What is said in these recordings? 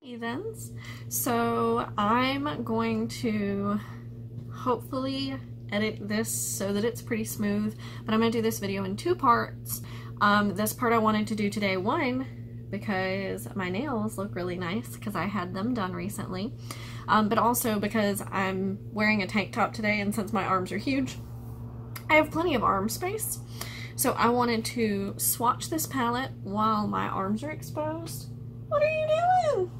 Heathens. So I'm going to hopefully edit this so that it's pretty smooth, but I'm going to do this video in two parts. This part I wanted to do today, one, because my nails look really nice because I had them done recently, but also because I'm wearing a tank top today, and since my arms are huge, I have plenty of arm space. So I wanted to swatch this palette while my arms are exposed. What are you doing?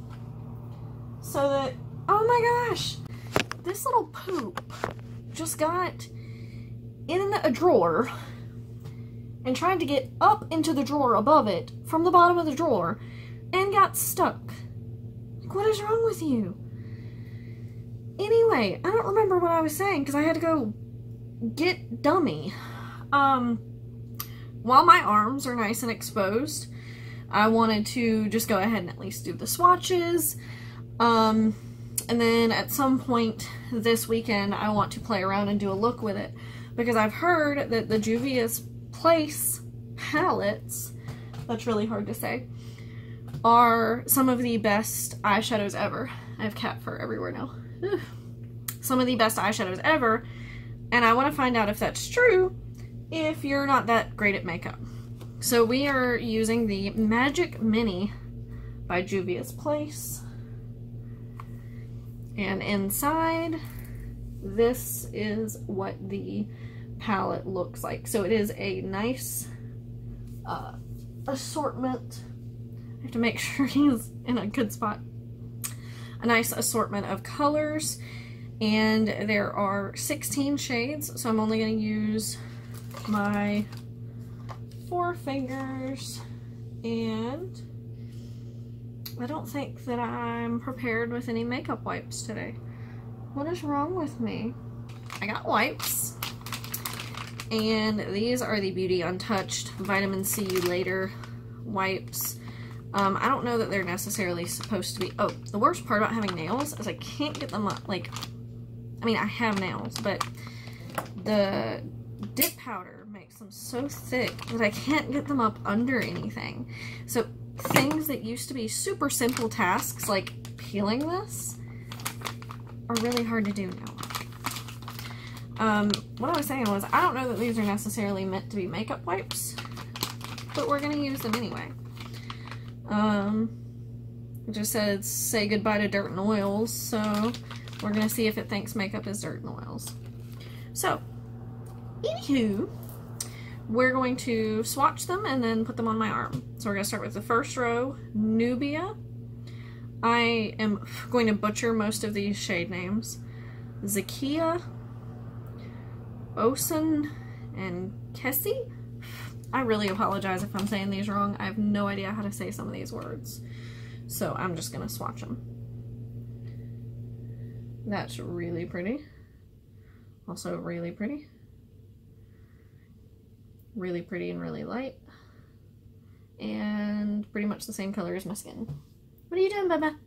So that, oh my gosh, this little poop just got in a drawer and tried to get up into the drawer above it from the bottom of the drawer and got stuck. Like, what is wrong with you? Anyway, I don't remember what I was saying because I had to go get dummy. While my arms are nice and exposed, I wanted to just go ahead and at least do the swatches. And then at some point this weekend, I want to play around and do a look with it, because I've heard that the Juvia's Place palettes, that's really hard to say, are some of the best eyeshadows ever. I have cat fur everywhere now. Ugh. Some of the best eyeshadows ever, and I want to find out if that's true if you're not that great at makeup. So we are using the Magic Mini by Juvia's Place. And inside, this is what the palette looks like. So it is a nice assortment. I have to make sure he's in a good spot. A nice assortment of colors. And there are 16 shades, so I'm only going to use my 4 fingers, and I don't think that I'm prepared with any makeup wipes today. What is wrong with me? I got wipes, and these are the Beauty Untouched Vitamin C Later wipes. I don't know that they're necessarily supposed to be... Oh, the worst part about having nails is I can't get them up, like... I mean, I have nails, but the dip powder makes them so thick that I can't get them up under anything. So things that used to be super simple tasks, like peeling this, are really hard to do now. What I was saying was, I don't know that these are necessarily meant to be makeup wipes, but we're going to use them anyway. It just says, say goodbye to dirt and oils, so we're going to see if it thinks makeup is dirt and oils. So, anywho, we're going to swatch them and then put them on my arm. So we're going to start with the first row, Nubia. I am going to butcher most of these shade names. Zakia, Osun, and Kessie. I really apologize if I'm saying these wrong. I have no idea how to say some of these words. So I'm just going to swatch them. That's really pretty. Also really pretty. Really pretty and really light. And pretty much the same color as my skin. What are you doing, Bubba?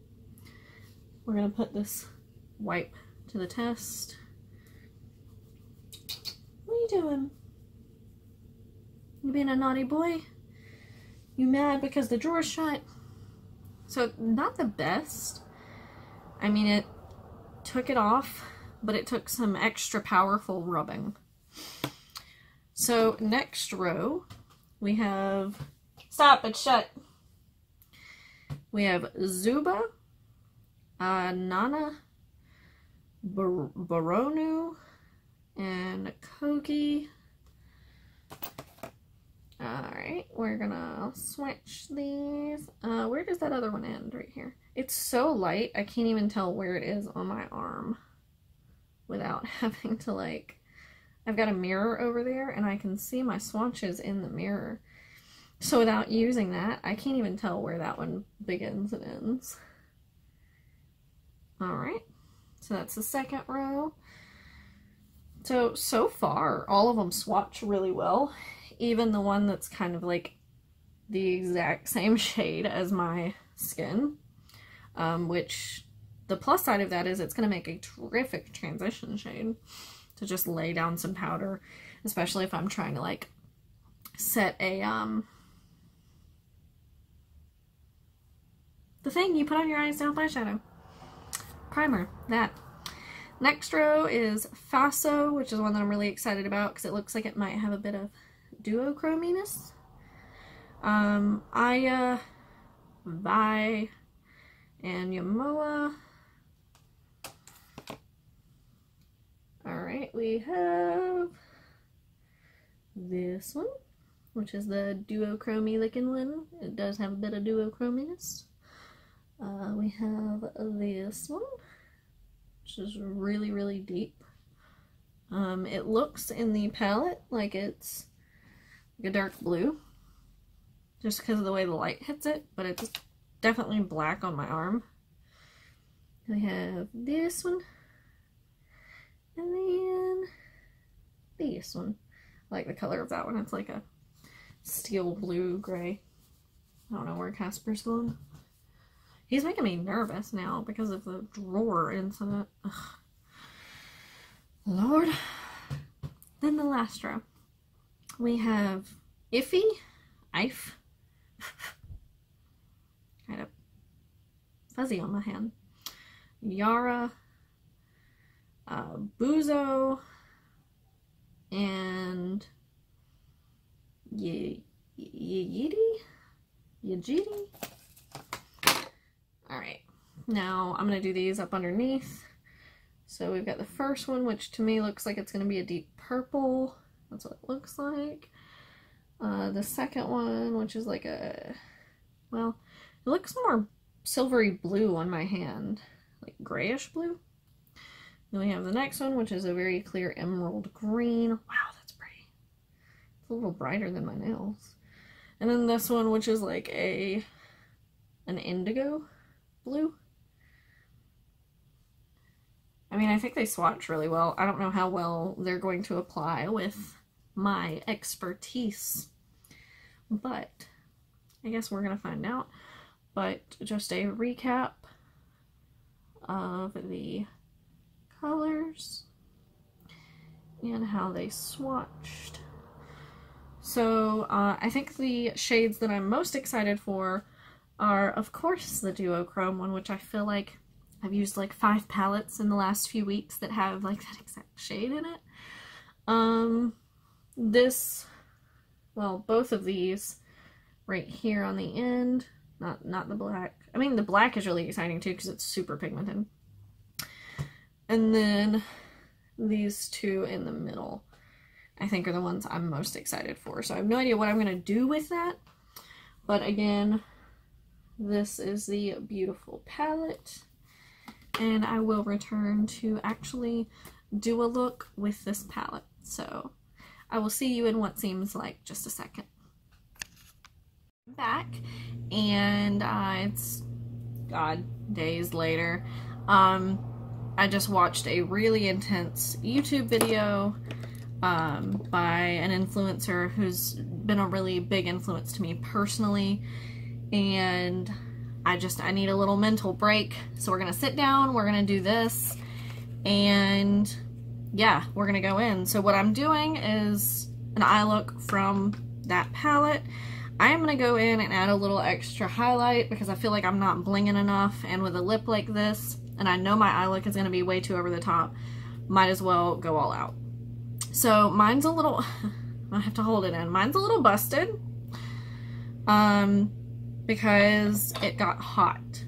We're going to put this wipe to the test. What are you doing? You being a naughty boy? You mad because the drawer's shut? So, not the best. I mean, it took it off, but it took some extra powerful rubbing. So, next row, we have... Stop, it's shut. We have Zuba, Nana, Baronu, and Kogi. Alright, we're gonna switch these. Where does that other one end? Right here. It's so light, I can't even tell where it is on my arm without having to, like... I've got a mirror over there, and I can see my swatches in the mirror. So without using that, I can't even tell where that one begins and ends. Alright, so that's the second row. So far, all of them swatch really well. Even the one that's kind of like the exact same shade as my skin. Which, the plus side of that is it's going to make a terrific transition shade to just lay down some powder, especially if I'm trying to like set a the thing you put on your eyes to help eyeshadow. Primer, that. Next row is Xoxo, which is one that I'm really excited about because it looks like it might have a bit of duochrominess. Aya, Vi, and Yamoa. Alright, we have this one, which is the duochromy looking one. It does have a bit of duochrominess. We have this one, which is really, really deep. It looks in the palette like it's like a dark blue, just because of the way the light hits it, but it's definitely black on my arm. We have this one, and then this one. I like the color of that one. It's like a steel blue gray. I don't know where Casper's going. He's making me nervous now because of the drawer incident. Ugh. Lord. Then the last row. We have Iffy, Ife. Kind of fuzzy on my hand. Yara, Buzo, and Yajidi? Alright, now I'm going to do these up underneath. So we've got the first one, which to me looks like it's going to be a deep purple. That's what it looks like. The second one, which is like a, well, it looks more silvery blue on my hand. Like grayish blue. Then we have the next one, which is a very clear emerald green. Wow, that's pretty. It's a little brighter than my nails. And then this one, which is like an indigo blue. I mean, I think they swatch really well. I don't know how well they're going to apply with my expertise, but I guess we're going to find out. But just a recap of the colors and how they swatched. So I think the shades that I'm most excited for are, of course, the duochrome one, which I feel like I've used like 5 palettes in the last few weeks that have like that exact shade in it. Well, both of these right here on the end, not the black. I mean, the black is really exciting too because it's super pigmented. And then these two in the middle, I think, are the ones I'm most excited for. So I have no idea what I'm going to do with that. But again, this is the beautiful palette. And I will return to actually do a look with this palette. So I will see you in what seems like just a second. I'm back, and it's, God, days later. I just watched a really intense YouTube video by an influencer who's been a really big influence to me personally, and I need a little mental break. So we're gonna sit down, we're gonna do this, and yeah, we're gonna go in. So what I'm doing is an eye look from that palette. I am gonna go in and add a little extra highlight because I feel like I'm not blinging enough, and with a lip like this, and I know my eye look is going to be way too over the top, might as well go all out. So mine's a little, I have to hold it in, mine's a little busted, because it got hot.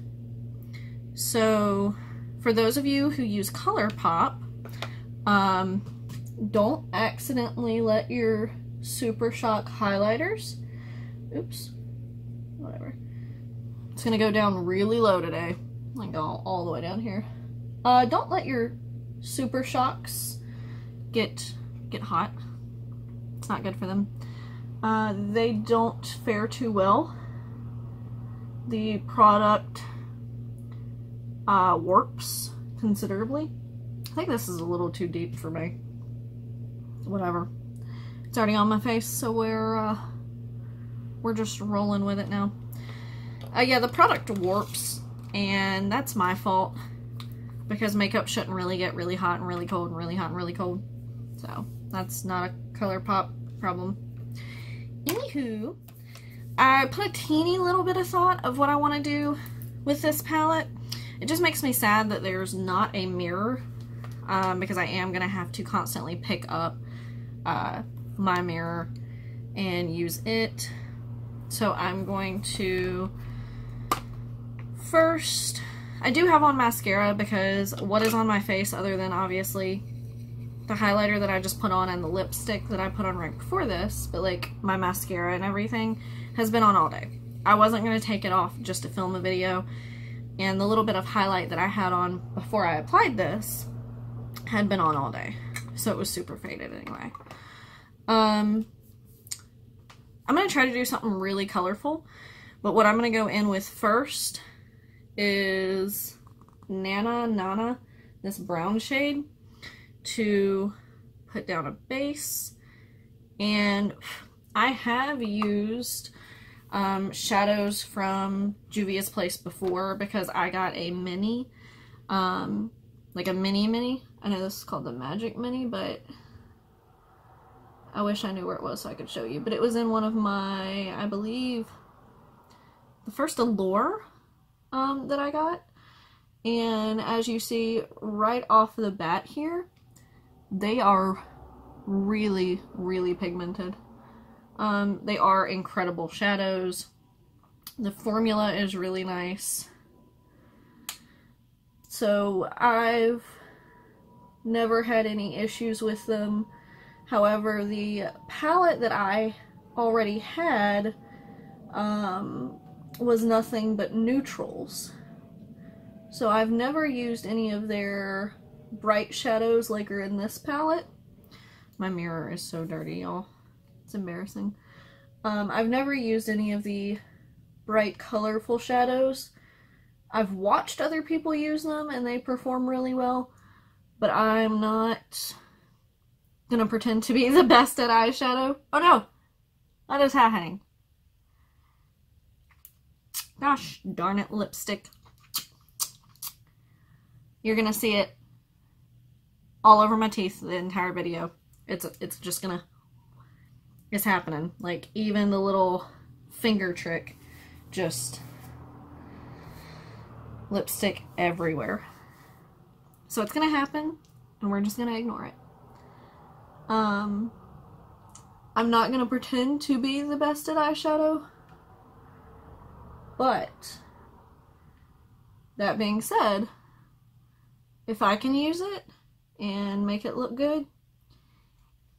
So for those of you who use ColourPop, don't accidentally let your Super Shock highlighters, oops, whatever, it's going to go down really low today. Like all the way down here. Don't let your Super Shocks get hot. It's not good for them. They don't fare too well. The product warps considerably. I think this is a little too deep for me. Whatever. It's already on my face, so we're just rolling with it now. Yeah, the product warps. And that's my fault because makeup shouldn't really get really hot and really cold and really hot and really cold. So that's not a ColourPop problem. Anywho, I put a teeny little bit of thought of what I want to do with this palette. It just makes me sad that there's not a mirror, because I am going to have to constantly pick up my mirror and use it. So I'm going to first, I do have on mascara because what is on my face other than obviously the highlighter that I just put on and the lipstick that I put on right before this, but like my mascara and everything has been on all day. I wasn't going to take it off just to film a video, and the little bit of highlight that I had on before I applied this had been on all day, so it was super faded anyway. I'm going to try to do something really colorful, but what I'm going to go in with first is Nana, this brown shade, to put down a base. And I have used shadows from Juvia's Place before because I got a mini, like a mini. I know this is called the Magic Mini, but I wish I knew where it was so I could show you. But it was in one of my, I believe, the first Allure that I got. And as you see right off the bat here, they are really, really pigmented. They are incredible shadows. The formula is really nice. So I've never had any issues with them. However, the palette that I already had was nothing but neutrals. So I've never used any of their bright shadows like are in this palette. My mirror is so dirty, y'all. It's embarrassing. I've never used any of the bright colorful shadows. I've watched other people use them and they perform really well, but I'm not gonna pretend to be the best at eyeshadow. Oh no! That is happening. Gosh darn it, lipstick. You're gonna see it all over my teeth the entire video. It's just gonna, it's happening. Like even the little finger trick, just lipstick everywhere. So it's gonna happen and we're just gonna ignore it. I'm not gonna pretend to be the best at eyeshadow, but that being said, if I can use it and make it look good,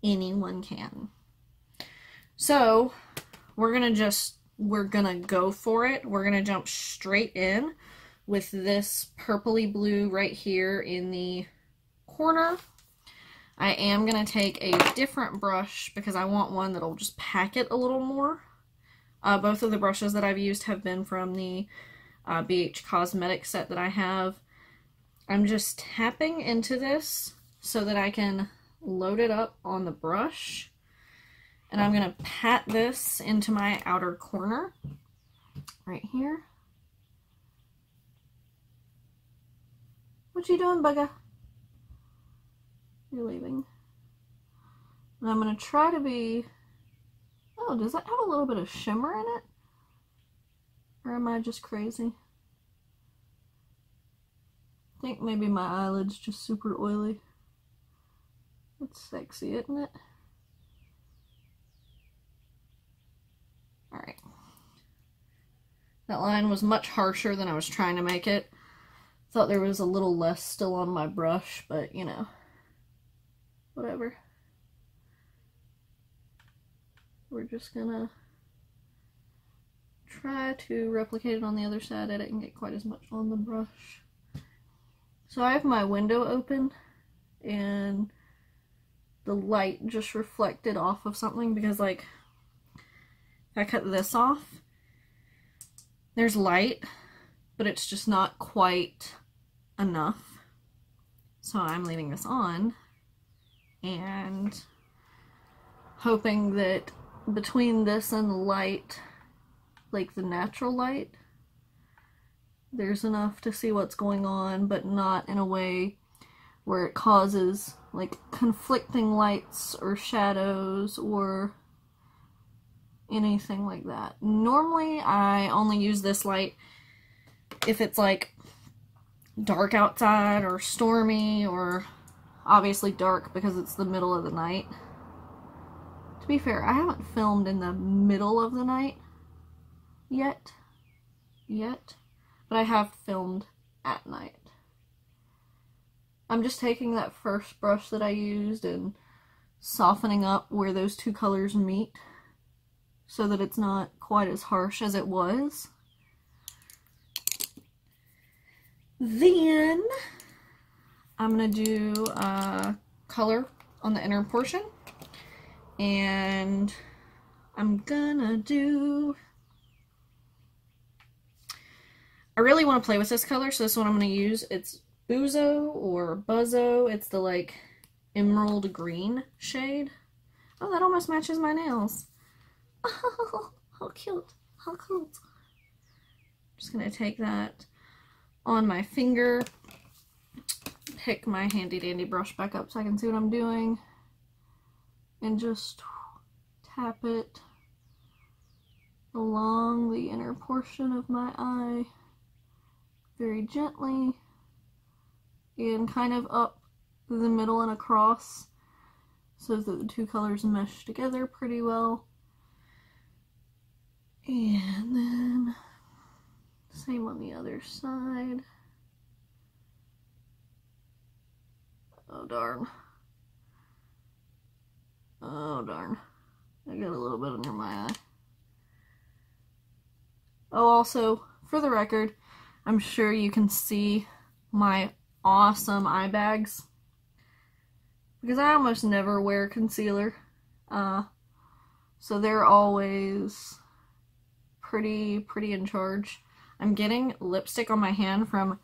anyone can. So we're gonna go for it. We're gonna jump straight in with this purpley blue right here in the corner. I am gonna take a different brush because I want one that'll just pack it a little more. Both of the brushes that I've used have been from the BH Cosmetics set that I have. I'm just tapping into this so that I can load it up on the brush. And I'm going to pat this into my outer corner right here. What you doing, bugger? You're leaving. And I'm going to try to be... Oh, does that have a little bit of shimmer in it? Or am I just crazy? I think maybe my eyelid's just super oily. It's sexy, isn't it? Alright. That line was much harsher than I was trying to make it. Thought there was a little less still on my brush, but you know, whatever. We're just gonna try to replicate it on the other side. I didn't get quite as much on the brush. So I have my window open and the light just reflected off of something because like if I cut this off, there's light, but it's just not quite enough. So I'm leaving this on and hoping that between this and the light, like the natural light, there's enough to see what's going on, but not in a way where it causes like conflicting lights or shadows or anything like that. Normally I only use this light if it's like dark outside or stormy, or obviously dark because it's the middle of the night. To be fair, I haven't filmed in the middle of the night yet, but I have filmed at night. I'm just taking that first brush that I used and softening up where those two colors meet so that it's not quite as harsh as it was. Then I'm going to do color on the inner portion, and I'm gonna do, I really want to play with this color, so this one I'm going to use, it's Buzo or Buzzo. It's the like emerald green shade. Oh, that almost matches my nails. Oh, how cute, how cool. Just gonna take that on my finger, pick my handy dandy brush back up so I can see what I'm doing, and just tap it along the inner portion of my eye very gently, and kind of up the middle and across so that the two colors mesh together pretty well. And then same on the other side. Oh darn. Oh darn. I got a little bit under my eye. Oh, also, for the record, I'm sure you can see my awesome eye bags, because I almost never wear concealer, so they're always pretty in charge. I'm getting lipstick on my hand from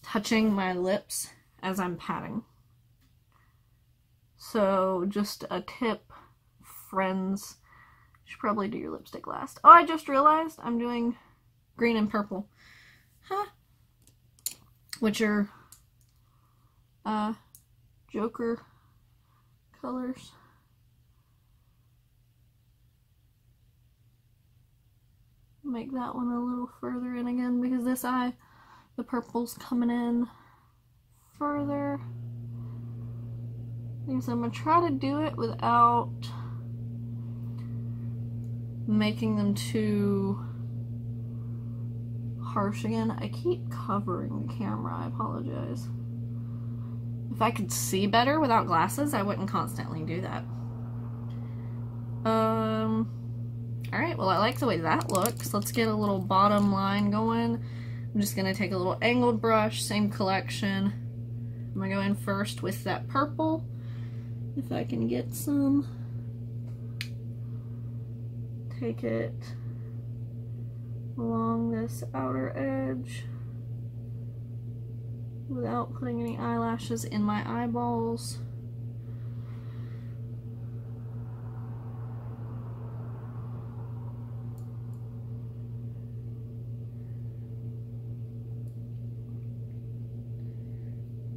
touching my lips as I'm patting. So just a tip, friends, you should probably do your lipstick last. Oh, I just realized I'm doing green and purple. Huh? Which are Joker colors. Make that one a little further in again, because this eye, the purple's coming in further. So I'm going to try to do it without making them too harsh again. I keep covering the camera, I apologize. If I could see better without glasses, I wouldn't constantly do that. Alright, well I like the way that looks. Let's get a little bottom line going. I'm just going to take a little angled brush, same collection. I'm going to go in first with that purple, if I can get some. Take it along this outer edge without putting any eyelashes in my eyeballs.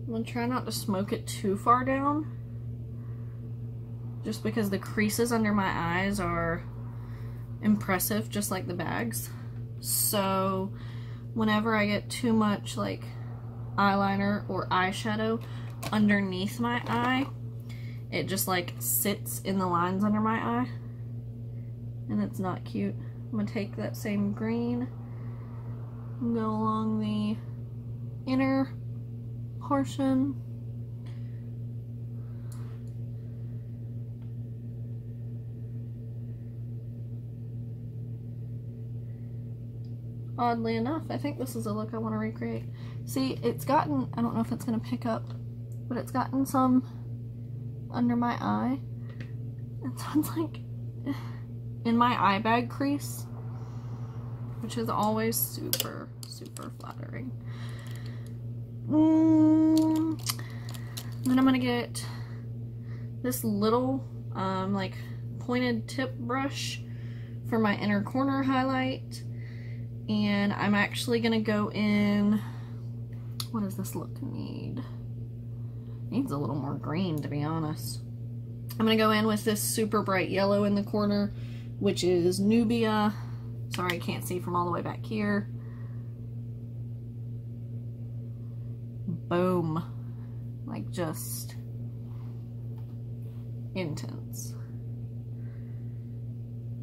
I'm going to try not to smoke it too far down, just because the creases under my eyes are impressive, just like the bags. So whenever I get too much like eyeliner or eyeshadow underneath my eye, it just like sits in the lines under my eye, and it's not cute. I'm gonna take that same green and go along the inner portion. Oddly enough, I think this is a look I want to recreate. See, it's gotten, I don't know if it's going to pick up, but it's gotten some under my eye. It sounds like in my eye bag crease, which is always super flattering. Then I'm going to get this little like pointed tip brush for my inner corner highlight. And I'm actually gonna go in, what does this look need? Needs a little more green, to be honest. I'm gonna go in with this super bright yellow in the corner, which is Juvia. Sorry, I can't see from all the way back here. boom. Like, just intense.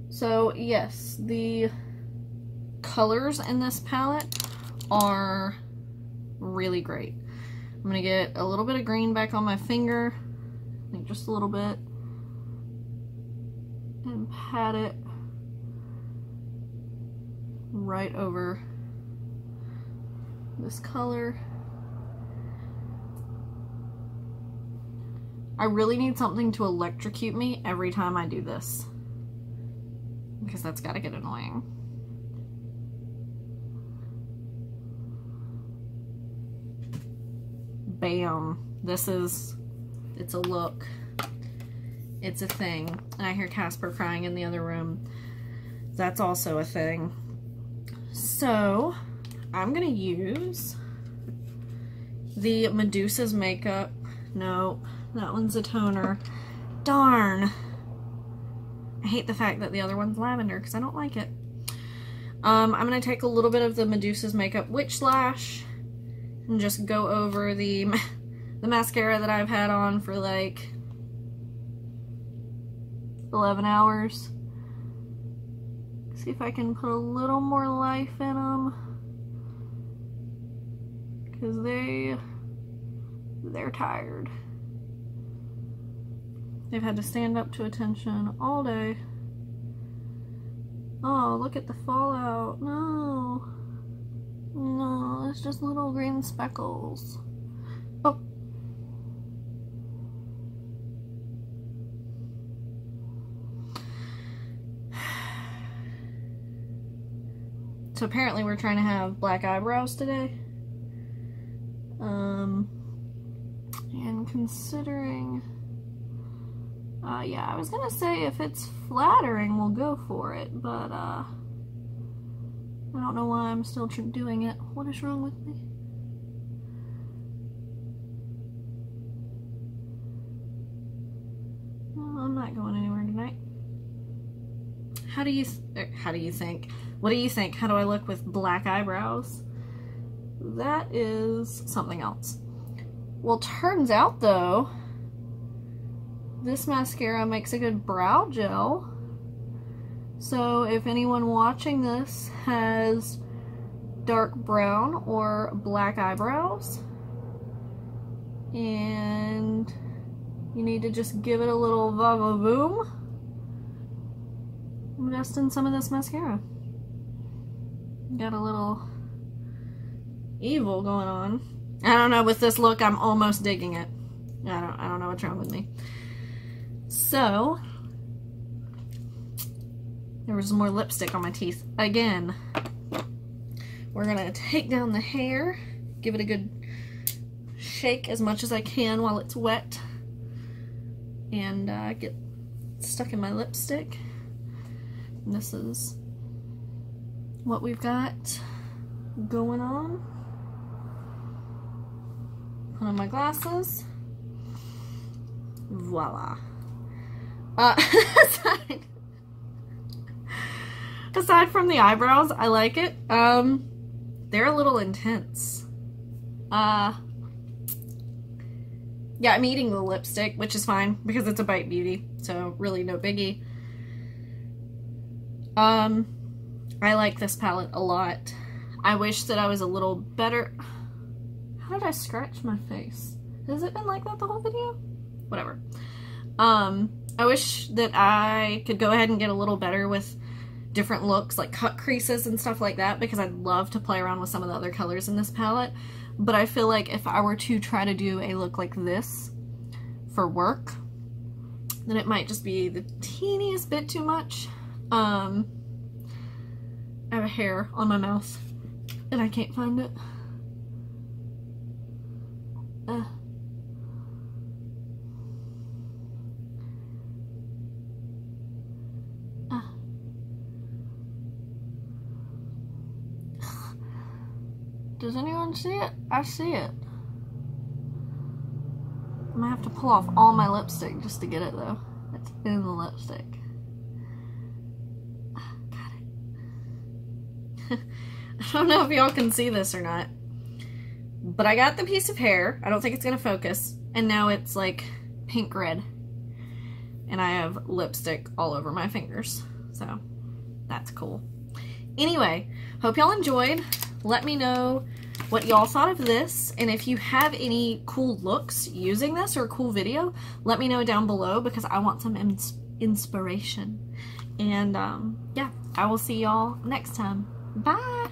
So yes, the colors in this palette are really great. I'm gonna get a little bit of green back on my finger, I think just a little bit, and pat it right over this color. I really need something to electrocute me every time I do this, because that's gotta get annoying. Bam. It's a look. It's a thing. And I hear Casper crying in the other room. That's also a thing. So, I'm gonna use the Medusa's Makeup. No, that one's a toner. Darn. I hate the fact that the other one's lavender because I don't like it. I'm gonna take a little bit of the Medusa's Makeup Witch Lash and just go over the mascara that I've had on for like 11 hours. See if I can put a little more life in them, because they're tired. They've had to stand up to attention all day. Oh, look at the fallout. No. No, it's just little green speckles. Oh. So apparently we're trying to have black eyebrows today. And considering, yeah, I was gonna say if it's flattering, we'll go for it, but, I don't know why I'm still doing it. What is wrong with me? Well, I'm not going anywhere tonight. How do you think? What do you think? How do I look with black eyebrows? That is something else. Well, turns out though, this mascara makes a good brow gel. So if anyone watching this has dark brown or black eyebrows and you need to just give it a little va-va-voom, invest in some of this mascara. Got a little evil going on. I don't know, with this look I'm almost digging it. I don't know what's wrong with me. So there was more lipstick on my teeth again. We're gonna take down the hair, give it a good shake as much as I can while it's wet, and get stuck in my lipstick. And this is what we've got going on. Put on my glasses. Voila. Aside from the eyebrows, I like it. They're a little intense. Yeah, I'm eating the lipstick, which is fine because it's a Bite Beauty, so really no biggie. I like this palette a lot. I wish that I was a little better. How did I scratch my face? Has it been like that the whole video? Whatever. I wish that I could go ahead and get a little better with different looks, like cut creases and stuff like that, because I'd love to play around with some of the other colors in this palette. But I feel like if I were to try to do a look like this for work, then it might just be the teeniest bit too much. I have a hair on my mouth and I can't find it. Does anyone see it? I see it. I'm gonna have to pull off all my lipstick just to get it though. It's in the lipstick. Got it. I don't know if y'all can see this or not, But I got the piece of hair. I don't think it's gonna focus. And now it's like pink red. And I have lipstick all over my fingers. So that's cool. Anyway, hope y'all enjoyed. Let me know what y'all thought of this, and if you have any cool looks using this or a cool video, let me know down below because I want some inspiration. And yeah, I will see y'all next time. Bye!